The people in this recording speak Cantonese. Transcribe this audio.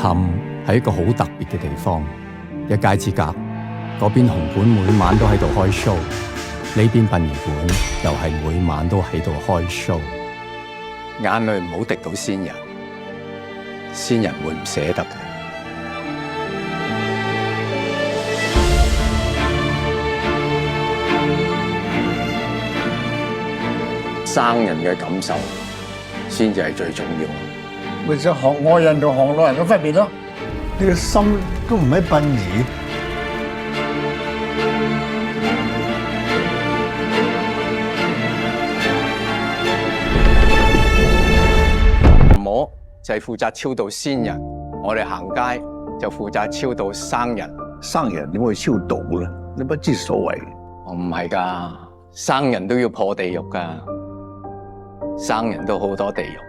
磡係一個好特別嘅地方，一街之隔，嗰邊紅館每晚都喺度開 show， 呢邊殯儀館又係每晚都喺度開 show。眼淚唔好滴到先人，先人會唔捨得嘅。生人嘅感受先至係最重要。咪就行外人同行內人嘅分別咯。你個心都唔喺殯儀。我就係負責超度先人，我哋行街就負責超度生人。生人點會超度咧？你不知所謂。我唔係㗎，生人都要破地獄㗎，生人都好多地獄。